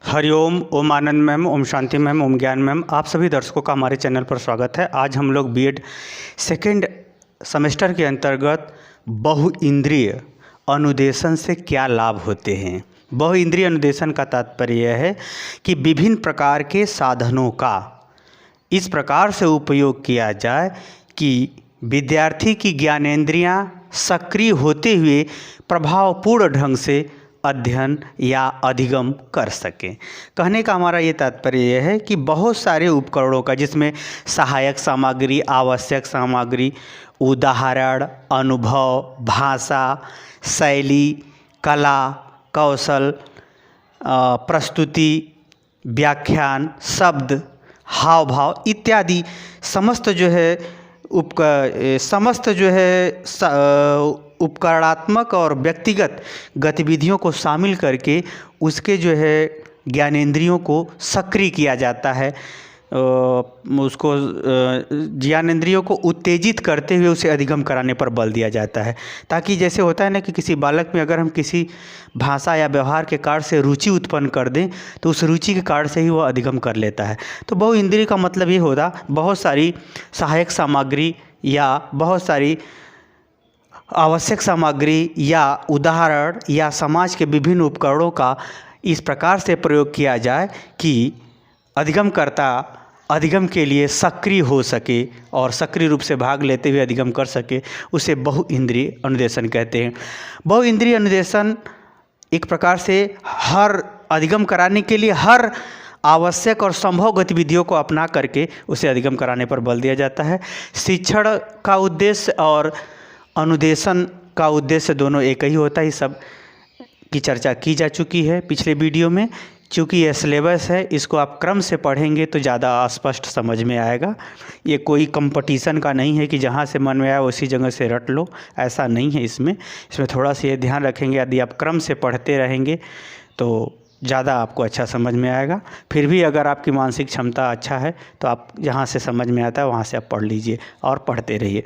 हरिओम, ओम आनंद ma'am, Om Shanti ma'am, ओम ज्ञान ma'am, आप सभी दर्शकों का हमारे चैनल पर स्वागत है। आज हम लोग बीएड सेकेंड सेमेस्टर के अंतर्गत बहुइंद्रिय अनुदेशन से क्या लाभ होते हैं। बहुइंद्रिय अनुदेशन का तात्पर्य यह है कि विभिन्न प्रकार के साधनों का इस प्रकार से उपयोग किया जाए कि विद्यार्थी की ज्ञानेंद्रियां सक्रिय होते हुए प्रभावपूर्ण ढंग से अध्ययन या अधिगम कर सकें। कहने का हमारा ये तात्पर्य यह है कि बहुत सारे उपकरणों का, जिसमें सहायक सामग्री, आवश्यक सामग्री, उदाहरण, अनुभव, भाषा, शैली, कला, कौशल, प्रस्तुति, व्याख्यान, शब्द, हाव भाव इत्यादि समस्त उपकरणात्मक और व्यक्तिगत गतिविधियों को शामिल करके उसके ज्ञानेंद्रियों को सक्रिय किया जाता है। उसको ज्ञानेंद्रियों को उत्तेजित करते हुए उसे अधिगम कराने पर बल दिया जाता है, ताकि जैसे होता है ना कि किसी बालक में अगर हम किसी भाषा या व्यवहार के कारण से रुचि उत्पन्न कर दें तो उस रुचि के कारण से ही वह अधिगम कर लेता है। तो बहुइंद्रिय का मतलब ये होता बहुत सारी सहायक सामग्री या बहुत सारी आवश्यक सामग्री या उदाहरण या समाज के विभिन्न उपकरणों का इस प्रकार से प्रयोग किया जाए कि अधिगमकर्ता अधिगम के लिए सक्रिय हो सके और सक्रिय रूप से भाग लेते हुए अधिगम कर सके, उसे बहुइंद्रिय अनुदेशन कहते हैं। बहुइंद्रिय अनुदेशन एक प्रकार से हर अधिगम कराने के लिए हर आवश्यक और संभव गतिविधियों को अपना करके उसे अधिगम कराने पर बल दिया जाता है। शिक्षण का उद्देश्य और अनुदेशन का उद्देश्य दोनों एक ही होता है। इस सब की चर्चा की जा चुकी है पिछले वीडियो में। चूँकि यह सिलेबस है, इसको आप क्रम से पढ़ेंगे तो ज़्यादा स्पष्ट समझ में आएगा। ये कोई कंपटीशन का नहीं है कि जहाँ से मन में आया उसी जगह से रट लो, ऐसा नहीं है। इसमें थोड़ा सा ये ध्यान रखेंगे, यदि आप क्रम से पढ़ते रहेंगे तो ज़्यादा आपको अच्छा समझ में आएगा। फिर भी अगर आपकी मानसिक क्षमता अच्छा है तो आप जहाँ से समझ में आता है वहाँ से आप पढ़ लीजिए और पढ़ते रहिए।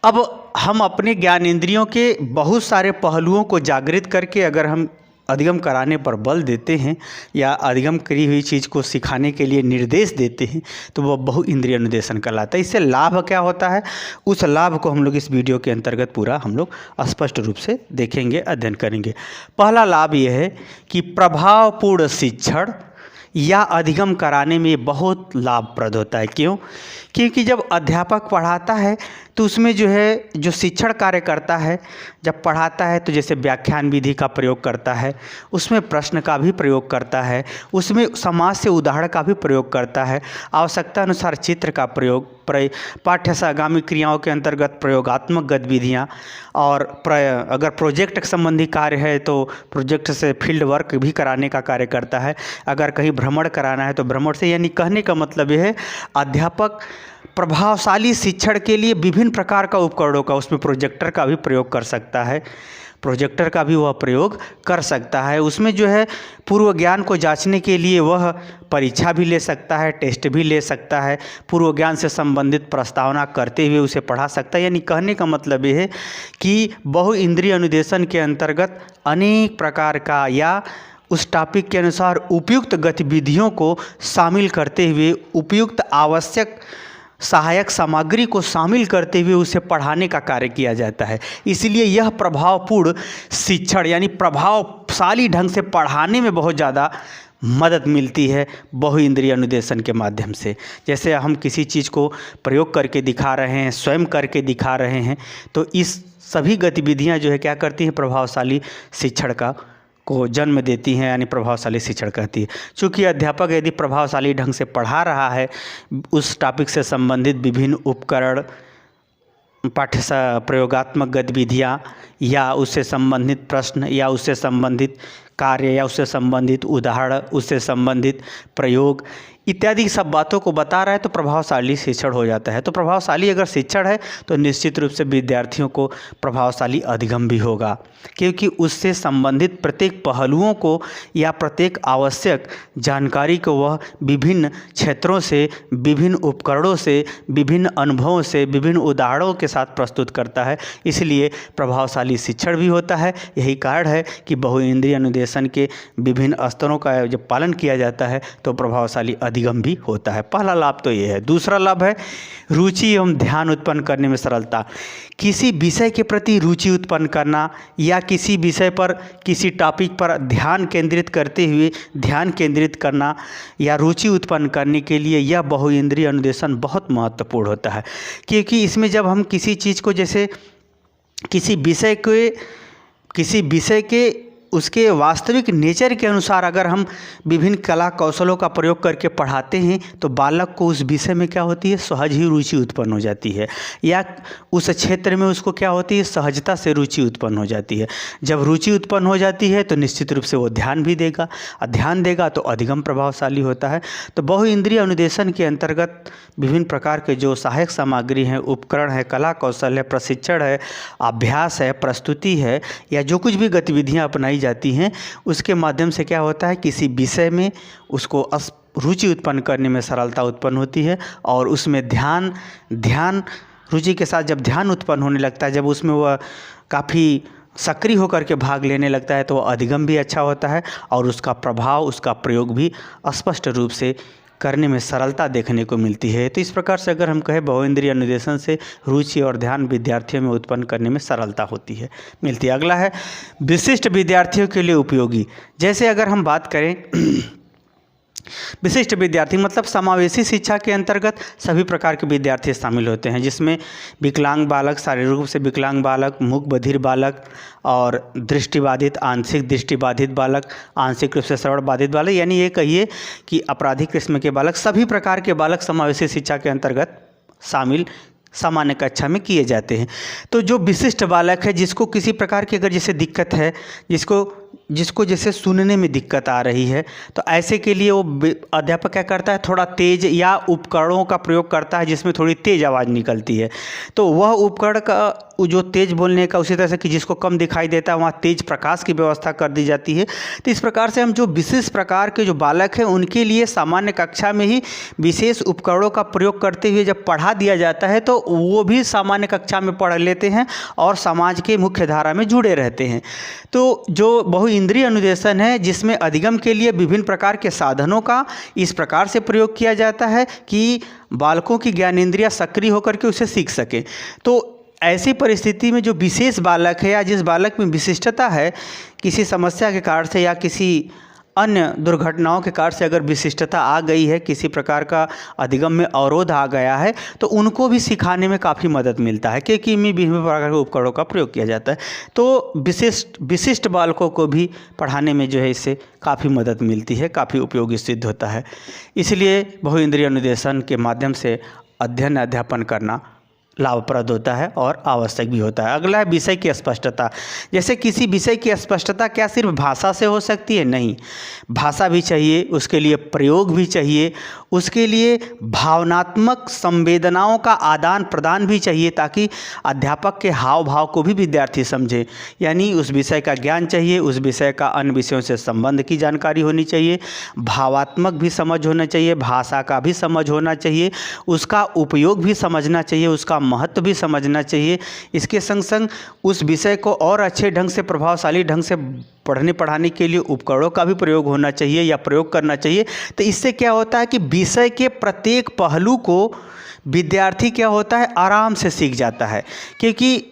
अब हम अपने ज्ञानेंद्रियों के बहुत सारे पहलुओं को जागृत करके अगर हम अधिगम कराने पर बल देते हैं या अधिगम करी हुई चीज़ को सिखाने के लिए निर्देश देते हैं तो वह बहुइंद्रिय अनुदेशन कहलाता है। इससे लाभ क्या होता है, उस लाभ को हम लोग इस वीडियो के अंतर्गत पूरा हम लोग स्पष्ट रूप से देखेंगे, अध्ययन करेंगे। पहला लाभ यह है कि प्रभावपूर्ण शिक्षण या अधिगम कराने में बहुत लाभप्रद होता है। क्यों? क्योंकि जब अध्यापक पढ़ाता है तो उसमें जो शिक्षण कार्य करता है, जब पढ़ाता है तो जैसे व्याख्यान विधि का प्रयोग करता है, उसमें प्रश्न का भी प्रयोग करता है, उसमें समाज से उदाहरण का भी प्रयोग करता है, आवश्यकता अनुसार चित्र का प्रयोग, पाठ्यसागामी क्रियाओं के अंतर्गत प्रयोगात्मक गतिविधियाँ, और अगर प्रोजेक्ट संबंधी कार्य है तो प्रोजेक्ट से फील्ड वर्क भी कराने का कार्य करता है। अगर कहीं भ्रमण कराना है तो भ्रमण से, यानी कहने का मतलब यह है अध्यापक प्रभावशाली शिक्षण के लिए विभिन्न प्रकार का उपकरणों का, उसमें प्रोजेक्टर का भी प्रयोग कर सकता है, प्रोजेक्टर का भी वह प्रयोग कर सकता है। उसमें पूर्व ज्ञान को जांचने के लिए वह परीक्षा भी ले सकता है, टेस्ट भी ले सकता है, पूर्व ज्ञान से संबंधित प्रस्तावना करते हुए उसे पढ़ा सकता है। यानी कहने का मतलब यह है कि बहुइंद्रिय अनुदेशन के अंतर्गत अनेक प्रकार का या उस टॉपिक के अनुसार उपयुक्त गतिविधियों को शामिल करते हुए उपयुक्त आवश्यक सहायक सामग्री को शामिल करते हुए उसे पढ़ाने का कार्य किया जाता है। इसलिए यह प्रभावपूर्ण शिक्षण यानी प्रभावशाली ढंग से पढ़ाने में बहुत ज़्यादा मदद मिलती है बहुइंद्रिय अनुदेशन के माध्यम से। जैसे हम किसी चीज़ को प्रयोग करके दिखा रहे हैं, स्वयं करके दिखा रहे हैं, तो इस सभी गतिविधियाँ क्या करती हैं, प्रभावशाली शिक्षण को जन्म देती हैं, यानी प्रभावशाली शिक्षण कहती है। चूँकि अध्यापक यदि प्रभावशाली ढंग से पढ़ा रहा है, उस टॉपिक से संबंधित विभिन्न उपकरण, प्रयोगात्मक गतिविधियाँ या उससे संबंधित प्रश्न या उससे संबंधित कार्य या उससे संबंधित उदाहरण, उससे संबंधित प्रयोग इत्यादि सब बातों को बता रहा है तो प्रभावशाली शिक्षण हो जाता है। तो प्रभावशाली अगर शिक्षण है तो निश्चित रूप से विद्यार्थियों को प्रभावशाली अधिगम भी होगा, क्योंकि उससे संबंधित प्रत्येक पहलुओं को या प्रत्येक आवश्यक जानकारी को वह विभिन्न क्षेत्रों से, विभिन्न उपकरणों से, विभिन्न अनुभवों से, विभिन्न उदाहरणों के साथ प्रस्तुत करता है। इसलिए प्रभावशाली शिक्षण भी होता है। यही कारण है कि बहुइंद्रिय अनुदेशन के विभिन्न स्तरों का जब पालन किया जाता है तो प्रभावशाली अधिगम भी होता है। पहला लाभ तो ये है। दूसरा लाभ है रुचि एवं ध्यान उत्पन्न करने में सरलता। किसी विषय के प्रति रुचि उत्पन्न करना या किसी विषय पर, किसी टॉपिक पर ध्यान केंद्रित करते हुए ध्यान केंद्रित करना या रुचि उत्पन्न करने के लिए यह बहुइंद्रिय अनुदेशन बहुत महत्वपूर्ण होता है। क्योंकि इसमें जब हम किसी चीज़ को, जैसे किसी विषय के उसके वास्तविक नेचर के अनुसार अगर हम विभिन्न कला कौशलों का प्रयोग करके पढ़ाते हैं तो बालक को उस विषय में क्या होती है, सहज ही रुचि उत्पन्न हो जाती है, या उस क्षेत्र में उसको क्या होती है, सहजता से रुचि उत्पन्न हो जाती है। जब रुचि उत्पन्न हो जाती है तो निश्चित रूप से वो ध्यान भी देगा, और ध्यान देगा तो अधिगम प्रभावशाली होता है। तो बहुइंद्रिय अनुदेशन के अंतर्गत विभिन्न प्रकार के जो सहायक सामग्री हैं, उपकरण है, कला कौशल है, प्रशिक्षण है, अभ्यास है, प्रस्तुति है, या जो कुछ भी गतिविधियाँ अपनाई जाती हैं उसके माध्यम से क्या होता है, किसी विषय में उसको रुचि उत्पन्न करने में सरलता उत्पन्न होती है, और उसमें ध्यान रुचि के साथ जब ध्यान उत्पन्न होने लगता है, जब उसमें वह काफ़ी सक्रिय होकर के भाग लेने लगता है तो अधिगम भी अच्छा होता है और उसका प्रभाव, उसका प्रयोग भी स्पष्ट रूप से करने में सरलता देखने को मिलती है। तो इस प्रकार से अगर हम कहें बहुइंद्रिय अनुदेशन से रुचि और ध्यान विद्यार्थियों में उत्पन्न करने में सरलता होती है, मिलती है। अगला है विशिष्ट विद्यार्थियों के लिए उपयोगी। जैसे अगर हम बात करें विशिष्ट विद्यार्थी मतलब समावेशी शिक्षा के अंतर्गत सभी प्रकार के विद्यार्थी शामिल होते हैं, जिसमें विकलांग बालक, शारीरिक रूप से विकलांग बालक, मूक बधिर बालक और दृष्टिबाधित, आंशिक दृष्टिबाधित बालक, आंशिक रूप से श्रवण बाधित बालक, यानी ये कहिए कि आपराधिक किस्म के बालक, सभी प्रकार के बालक समावेशी शिक्षा के अंतर्गत शामिल सामान्य कक्षा में किए जाते हैं। तो जो विशिष्ट बालक है, जिसको किसी प्रकार की अगर जैसे दिक्कत है, जिसको जैसे सुनने में दिक्कत आ रही है, तो ऐसे के लिए वो अध्यापक क्या करता है, थोड़ा तेज या उपकरणों का प्रयोग करता है जिसमें थोड़ी तेज आवाज़ निकलती है। तो वह उपकरण का जो तेज बोलने का, उसी तरह से कि जिसको कम दिखाई देता है वहाँ तेज प्रकाश की व्यवस्था कर दी जाती है। तो इस प्रकार से हम जो विशेष प्रकार के जो बालक हैं उनके लिए सामान्य कक्षा में ही विशेष उपकरणों का प्रयोग करते हुए जब पढ़ा दिया जाता है तो वो भी सामान्य कक्षा में पढ़ लेते हैं और समाज के मुख्य धारा में जुड़े रहते हैं। तो जो बहुइंद्रिय अनुदेशन है, जिसमें अधिगम के लिए विभिन्न प्रकार के साधनों का इस प्रकार से प्रयोग किया जाता है कि बालकों की ज्ञानेंद्रियां सक्रिय होकर के उसे सीख सकें। तो ऐसी परिस्थिति में जो विशेष बालक है या जिस बालक में विशिष्टता है, किसी समस्या के कारण से या किसी अन्य दुर्घटनाओं के कारण से अगर विशिष्टता आ गई है, किसी प्रकार का अधिगम में अवरोध आ गया है, तो उनको भी सिखाने में काफ़ी मदद मिलता है, क्योंकि इनमें विभिन्न प्रकार के उपकरणों का प्रयोग किया जाता है। तो विशिष्ट बालकों को भी पढ़ाने में जो है इससे काफ़ी मदद मिलती है, काफ़ी उपयोगी सिद्ध होता है। इसलिए बहुइंद्रिय अनुदेशन के माध्यम से अध्ययन अध्यापन करना लाभप्रद होता है और आवश्यक भी होता है। अगला है विषय की स्पष्टता। जैसे किसी विषय की स्पष्टता क्या सिर्फ भाषा से हो सकती है? नहीं, भाषा भी चाहिए, उसके लिए प्रयोग भी चाहिए, उसके लिए भावनात्मक संवेदनाओं का आदान प्रदान भी चाहिए, ताकि अध्यापक के हाव भाव को भी विद्यार्थी समझे। यानी उस विषय का ज्ञान चाहिए, उस विषय का अन्य विषयों से संबंध की जानकारी होनी चाहिए, भावात्मक भी समझ होना चाहिए, भाषा का भी समझ होना चाहिए, उसका उपयोग भी समझना चाहिए, उसका महत्व भी समझना चाहिए। इसके संग संग उस विषय को और अच्छे ढंग से, प्रभावशाली ढंग से पढ़ने पढ़ाने के लिए उपकरणों का भी प्रयोग होना चाहिए या प्रयोग करना चाहिए। तो इससे क्या होता है कि विषय के प्रत्येक पहलू को विद्यार्थी क्या होता है, आराम से सीख जाता है, क्योंकि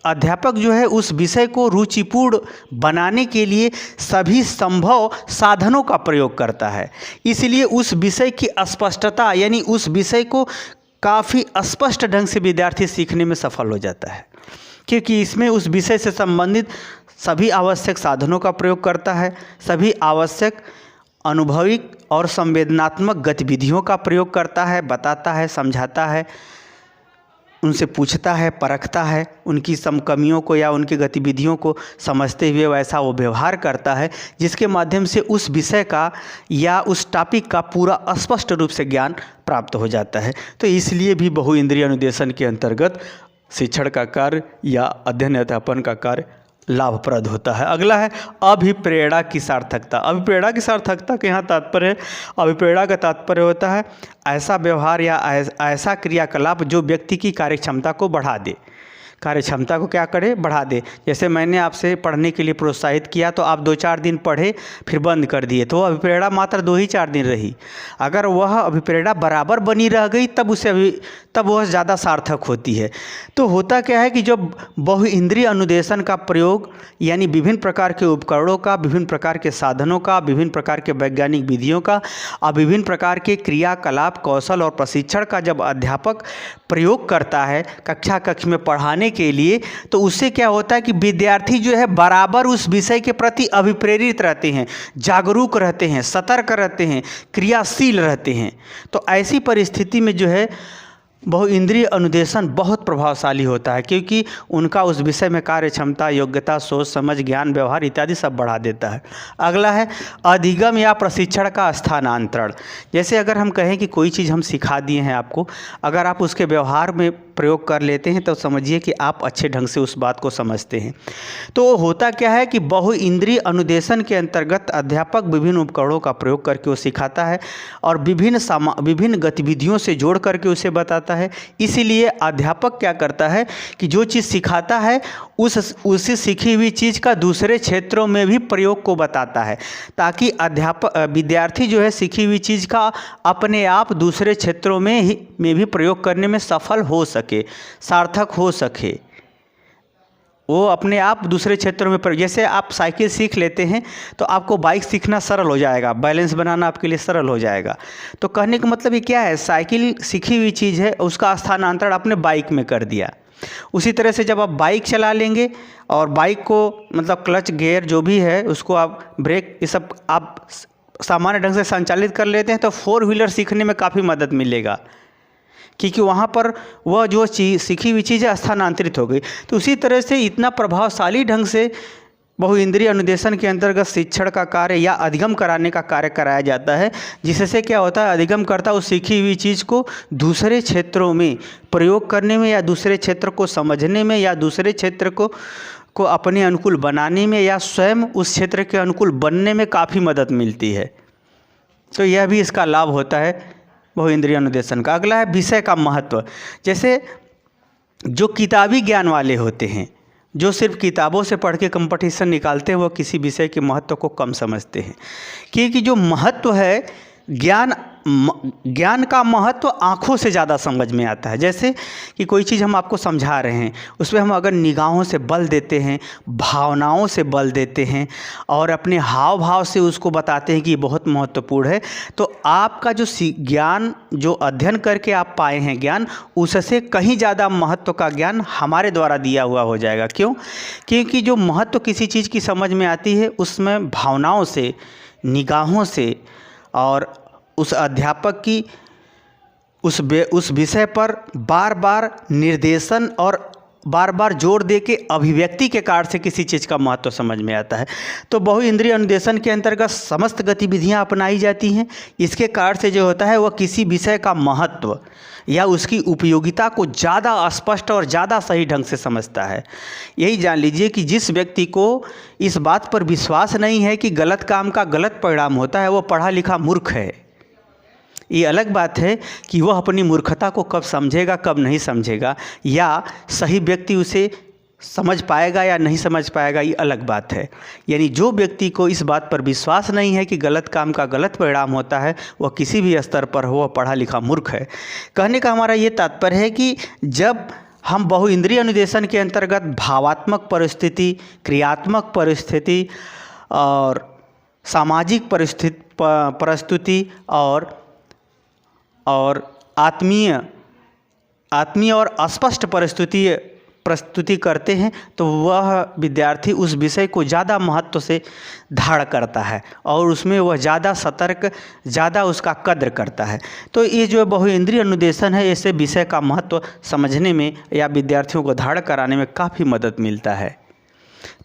अध्यापक जो है उस विषय को रुचिपूर्ण बनाने के लिए सभी संभव साधनों का प्रयोग करता है। इसलिए उस विषय की स्पष्टता, यानी उस विषय को काफ़ी स्पष्ट ढंग से विद्यार्थी सीखने में सफल हो जाता है, क्योंकि इसमें उस विषय से संबंधित सभी आवश्यक साधनों का प्रयोग करता है, सभी आवश्यक अनुभविक और संवेदनात्मक गतिविधियों का प्रयोग करता है, बताता है, समझाता है, उनसे पूछता है, परखता है, उनकी समकमियों को या उनकी गतिविधियों को समझते हुए वैसा वो व्यवहार करता है जिसके माध्यम से उस विषय का या उस टॉपिक का पूरा स्पष्ट रूप से ज्ञान प्राप्त हो जाता है। तो इसलिए भी बहुइंद्रिय अनुदेशन के अंतर्गत शिक्षण का कार्य या अध्ययन अध्यापन का कार्य लाभप्रद होता है। अगला है अभिप्रेरणा की सार्थकता। अभिप्रेरणा की सार्थकता के यहाँ तात्पर्य है, अभिप्रेरणा का तात्पर्य होता है ऐसा व्यवहार या ऐसा क्रियाकलाप जो व्यक्ति की कार्यक्षमता को बढ़ा दे। कार्यक्षमता को क्या करे? बढ़ा दे। जैसे मैंने आपसे पढ़ने के लिए प्रोत्साहित किया तो आप 2-4 दिन पढ़े फिर बंद कर दिए, तो अभिप्रेरणा मात्र 2 ही 4 दिन रही। अगर वह अभिप्रेरणा बराबर बनी रह गई तब वह ज़्यादा सार्थक होती है। तो होता क्या है कि जब बहुइंद्रिय अनुदेशन का प्रयोग यानी विभिन्न प्रकार के उपकरणों का, विभिन्न प्रकार के साधनों का, विभिन्न प्रकार के वैज्ञानिक विधियों का और विभिन्न प्रकार के क्रियाकलाप, कौशल और प्रशिक्षण का जब अध्यापक प्रयोग करता है कक्षा में पढ़ाने के लिए, तो उससे क्या होता है कि विद्यार्थी जो है बराबर उस विषय के प्रति अभिप्रेरित रहते हैं, जागरूक रहते हैं, सतर्क रहते हैं, क्रियाशील रहते हैं। तो ऐसी परिस्थिति में जो है बहुइंद्रिय अनुदेशन बहुत प्रभावशाली होता है, क्योंकि उनका उस विषय में कार्य क्षमता, योग्यता, सोच समझ, ज्ञान, व्यवहार इत्यादि सब बढ़ा देता है। अगला है अधिगम या प्रशिक्षण का स्थानांतरण। जैसे अगर हम कहें कि कोई चीज़ हम सिखा दिए हैं आपको, अगर आप उसके व्यवहार में प्रयोग कर लेते हैं तो समझिए कि आप अच्छे ढंग से उस बात को समझते हैं। तो होता क्या है कि बहुइंद्रिय अनुदेशन के अंतर्गत अध्यापक विभिन्न उपकरणों का प्रयोग करके वो सिखाता है और विभिन्न गतिविधियों से जोड़ करके उसे बताता है। इसीलिए अध्यापक क्या करता है कि जो चीज़ सिखाता है उसी सीखी हुई चीज़ का दूसरे क्षेत्रों में भी प्रयोग को बताता है, ताकि विद्यार्थी जो है सीखी हुई चीज़ का अपने आप दूसरे क्षेत्रों में भी प्रयोग करने में सफल हो सके, सार्थक हो सके। वो अपने आप दूसरे क्षेत्रों में जैसे आप साइकिल सीख लेते हैं तो आपको बाइक सीखना सरल हो जाएगा, बैलेंस बनाना आपके लिए सरल हो जाएगा। तो कहने का मतलब ये क्या है, साइकिल सीखी हुई चीज़ है, उसका स्थानांतरण आपने बाइक में कर दिया। उसी तरह से जब आप बाइक चला लेंगे और बाइक को मतलब क्लच, गियर जो भी है उसको आप ब्रेक ये सब आप सामान्य ढंग से संचालित कर लेते हैं तो 4 व्हीलर सीखने में काफ़ी मदद मिलेगा, क्योंकि वहाँ पर वह जो चीज़ सीखी हुई चीज़ है स्थानांतरित हो गई। तो उसी तरह से इतना प्रभावशाली ढंग से बहुइंद्रिय अनुदेशन के अंतर्गत शिक्षण का कार्य या अधिगम कराने का कार्य कराया जाता है, जिससे क्या होता है अधिगमकर्ता उस सीखी हुई चीज़ को दूसरे क्षेत्रों में प्रयोग करने में या दूसरे क्षेत्र को समझने में या दूसरे क्षेत्र को अपने अनुकूल बनाने में या स्वयं उस क्षेत्र के अनुकूल बनने में काफ़ी मदद मिलती है। तो यह भी इसका लाभ होता है बहुइंद्रिय अनुदेशन का। अगला है विषय का महत्व। जैसे जो किताबी ज्ञान वाले होते हैं, जो सिर्फ किताबों से पढ़ के कंपटीशन निकालते हैं, वो किसी विषय के महत्व को कम समझते हैं, क्योंकि जो महत्व है ज्ञान का महत्व आँखों से ज़्यादा समझ में आता है। जैसे कि कोई चीज़ हम आपको समझा रहे हैं, उसमें हम अगर निगाहों से बल देते हैं, भावनाओं से बल देते हैं और अपने हाव भाव से उसको बताते हैं कि ये बहुत महत्वपूर्ण है, तो आपका जो ज्ञान, जो अध्ययन करके आप पाए हैं ज्ञान, उससे कहीं ज़्यादा महत्व का ज्ञान हमारे द्वारा दिया हुआ हो जाएगा। क्यों? क्योंकि जो महत्व किसी चीज़ की समझ में आती है उसमें भावनाओं से, निगाहों से और उस अध्यापक की उस विषय पर बार बार निर्देशन और बार बार जोर दे के अभिव्यक्ति के कार्य से किसी चीज़ का महत्व समझ में आता है। तो बहुइंद्रिय अनुदेशन के अंतर्गत समस्त गतिविधियां अपनाई जाती हैं। इसके कार्य से जो होता है वह किसी विषय का महत्व या उसकी उपयोगिता को ज़्यादा स्पष्ट और ज़्यादा सही ढंग से समझता है। यही जान लीजिए कि जिस व्यक्ति को इस बात पर विश्वास नहीं है कि गलत काम का गलत परिणाम होता है, वो पढ़ा लिखा मूर्ख है। ये अलग बात है कि वह अपनी मूर्खता को कब समझेगा, कब नहीं समझेगा, या सही व्यक्ति उसे समझ पाएगा या नहीं समझ पाएगा, ये अलग बात है। यानी जो व्यक्ति को इस बात पर विश्वास नहीं है कि गलत काम का गलत परिणाम होता है, वह किसी भी स्तर पर हो, वह पढ़ा लिखा मूर्ख है। कहने का हमारा ये तात्पर्य है कि जब हम बहुइंद्रिय अनुदेशन के अंतर्गत भावात्मक परिस्थिति, क्रियात्मक परिस्थिति और सामाजिक परिस्थिति और आत्मीय और अस्पष्ट परिस्थिति प्रस्तुति करते हैं तो वह विद्यार्थी उस विषय को ज़्यादा महत्व से धारण करता है और उसमें वह ज़्यादा सतर्क, ज़्यादा उसका कद्र करता है। तो ये जो बहुइंद्रिय अनुदेशन है, इससे विषय का महत्व समझने में या विद्यार्थियों को धारण कराने में काफ़ी मदद मिलता है।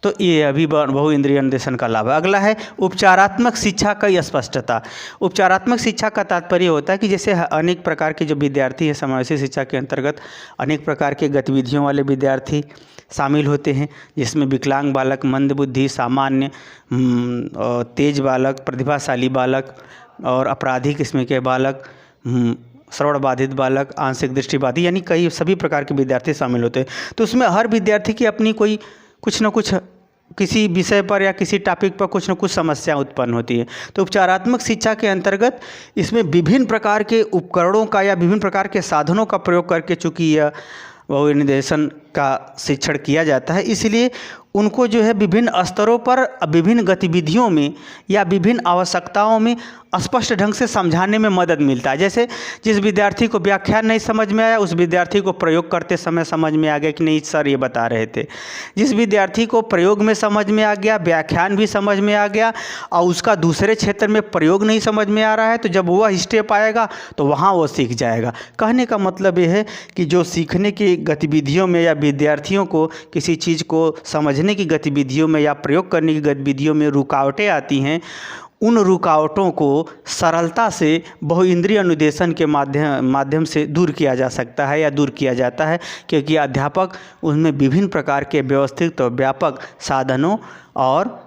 तो ये अभी बहुइंद्रिय अनुदेशन का लाभ है। अगला है उपचारात्मक शिक्षा की स्पष्टता। उपचारात्मक शिक्षा का तात्पर्य होता है कि जैसे अनेक प्रकार के जो विद्यार्थी हैं, समावेशी शिक्षा के अंतर्गत अनेक प्रकार के गतिविधियों वाले विद्यार्थी शामिल होते हैं, जिसमें विकलांग बालक, मंदबुद्धि, सामान्य, तेज बालक, प्रतिभाशाली बालक और आपराधिक किस्म के बालक, श्रवण बाधित बालक, आंशिक दृष्टिबाधित, यानी कई सभी प्रकार के विद्यार्थी शामिल होते हैं। तो उसमें हर विद्यार्थी की अपनी कोई कुछ न कुछ किसी विषय पर या किसी टॉपिक पर कुछ न कुछ समस्या उत्पन्न होती है। तो उपचारात्मक शिक्षा के अंतर्गत इसमें विभिन्न प्रकार के उपकरणों का या विभिन्न प्रकार के साधनों का प्रयोग करके चूँकि यह बहुनिर्देशन का शिक्षण किया जाता है, इसलिए उनको जो है विभिन्न स्तरों पर विभिन्न गतिविधियों में या विभिन्न आवश्यकताओं में स्पष्ट ढंग से समझाने में मदद मिलता है। जैसे जिस विद्यार्थी को व्याख्यान नहीं समझ में आया, उस विद्यार्थी को प्रयोग करते समय समझ में आ गया कि नहीं सर ये बता रहे थे। जिस विद्यार्थी को प्रयोग में समझ में आ गया, व्याख्यान भी समझ में आ गया और उसका दूसरे क्षेत्र में प्रयोग नहीं समझ में आ रहा है, तो जब वह स्टेप आएगा तो वहाँ वो सीख जाएगा। कहने का मतलब ये है कि जो सीखने की गतिविधियों में या विद्यार्थियों को किसी चीज़ को समझने की गतिविधियों में या प्रयोग करने की गतिविधियों में रुकावटें आती हैं, उन रुकावटों को सरलता से बहुइंद्रिय अनुदेशन के माध्यम से दूर किया जा सकता है या दूर किया जाता है, क्योंकि अध्यापक उनमें विभिन्न प्रकार के व्यवस्थित और व्यापक साधनों और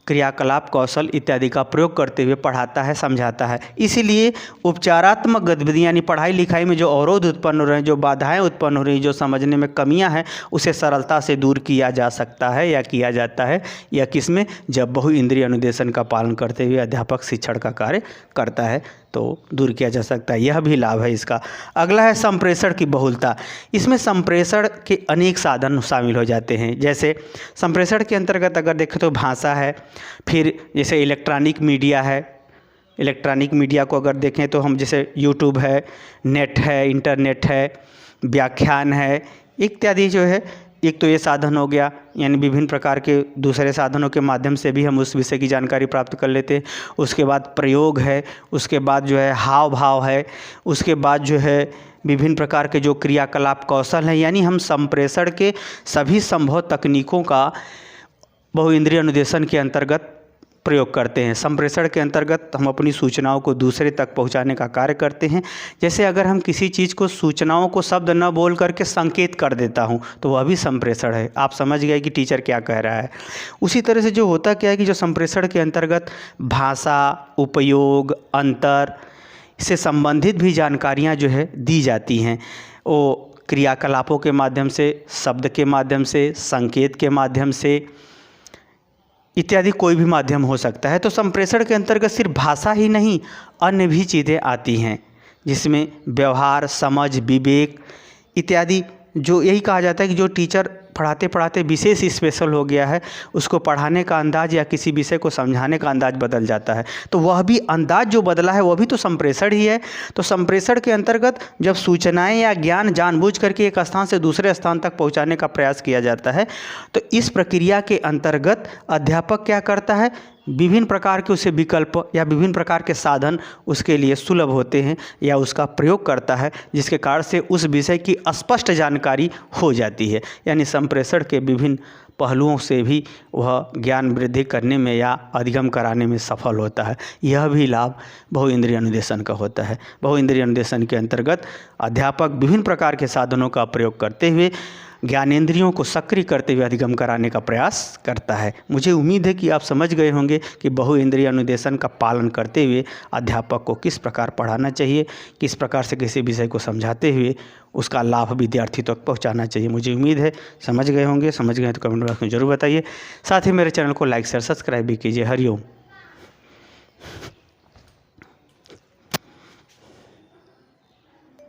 क्रियाकलाप, कौशल इत्यादि का प्रयोग करते हुए पढ़ाता है, समझाता है। इसीलिए उपचारात्मक गतिविधि यानी पढ़ाई लिखाई में जो अवरोध उत्पन्न हो रहे हैं, जो बाधाएं उत्पन्न हो रही हैं, जो समझने में कमियां हैं, उसे सरलता से दूर किया जा सकता है या किया जाता है, या किसमें, जब बहुइंद्रिय अनुदेशन का पालन करते हुए अध्यापक शिक्षण का कार्य करता है तो दूर किया जा सकता है। यह भी लाभ है इसका। अगला है संप्रेषण की बहुलता। इसमें संप्रेषण के अनेक साधन शामिल हो जाते हैं। जैसे संप्रेषण के अंतर्गत अगर देखें तो भाषा है, फिर जैसे इलेक्ट्रॉनिक मीडिया है। इलेक्ट्रॉनिक मीडिया को अगर देखें तो हम जैसे यूट्यूब है, नेट है, इंटरनेट है, व्याख्यान है इत्यादि जो है, एक तो ये साधन हो गया, यानी विभिन्न प्रकार के दूसरे साधनों के माध्यम से भी हम उस विषय की जानकारी प्राप्त कर लेते हैं। उसके बाद प्रयोग है, उसके बाद जो है हाव भाव है, उसके बाद जो है विभिन्न प्रकार के जो क्रियाकलाप कौशल हैं, यानी हम संप्रेषण के सभी संभव तकनीकों का बहुइंद्रिय अनुदेशन के अंतर्गत प्रयोग करते हैं। संप्रेषण के अंतर्गत हम अपनी सूचनाओं को दूसरे तक पहुंचाने का कार्य करते हैं। जैसे अगर हम किसी चीज़ को, सूचनाओं को शब्द न बोल करके संकेत कर देता हूं, तो वह भी संप्रेषण है। आप समझ गए कि टीचर क्या कह रहा है। उसी तरह से जो होता क्या है कि जो संप्रेषण के अंतर्गत भाषा, उपयोग, अंतर से संबंधित भी जानकारियाँ जो है दी जाती हैं। वो क्रियाकलापों के माध्यम से, शब्द के माध्यम से, संकेत के माध्यम से इत्यादि कोई भी माध्यम हो सकता है। तो संप्रेषण के अंतर्गत सिर्फ भाषा ही नहीं, अन्य भी चीज़ें आती हैं, जिसमें व्यवहार, समझ, विवेक इत्यादि। जो यही कहा जाता है कि जो टीचर पढ़ाते पढ़ाते विशेष स्पेशल हो गया है, उसको पढ़ाने का अंदाज या किसी विषय को समझाने का अंदाज बदल जाता है। तो वह भी अंदाज जो बदला है वह भी तो संप्रेषण ही है। तो संप्रेषण के अंतर्गत जब सूचनाएं या ज्ञान जानबूझ करके एक स्थान से दूसरे स्थान तक पहुंचाने का प्रयास किया जाता है, तो इस प्रक्रिया के अंतर्गत अध्यापक क्या करता है, विभिन्न प्रकार के उसे विकल्प या विभिन्न प्रकार के साधन उसके लिए सुलभ होते हैं या उसका प्रयोग करता है, जिसके कारण से उस विषय की स्पष्ट जानकारी हो जाती है। यानी संप्रेषण के विभिन्न पहलुओं से भी वह ज्ञान वृद्धि करने में या अधिगम कराने में सफल होता है। यह भी लाभ बहुइंद्रिय अनुदेशन का होता है। बहुइंद्रिय अनुदेशन के अंतर्गत अध्यापक विभिन्न प्रकार के साधनों का प्रयोग करते हुए ज्ञानेंद्रियों को सक्रिय करते हुए अधिगम कराने का प्रयास करता है। मुझे उम्मीद है कि आप समझ गए होंगे कि बहुइंद्रिय अनुदेशन का पालन करते हुए अध्यापक को किस प्रकार पढ़ाना चाहिए, किस प्रकार से किसी विषय को समझाते हुए उसका लाभ विद्यार्थी तक पहुंचाना चाहिए। मुझे उम्मीद है समझ गए होंगे। समझ गए तो कमेंट बॉक्स में ज़रूर बताइए। साथ ही मेरे चैनल को लाइक शेयर सब्सक्राइब भी कीजिए। हरिओम।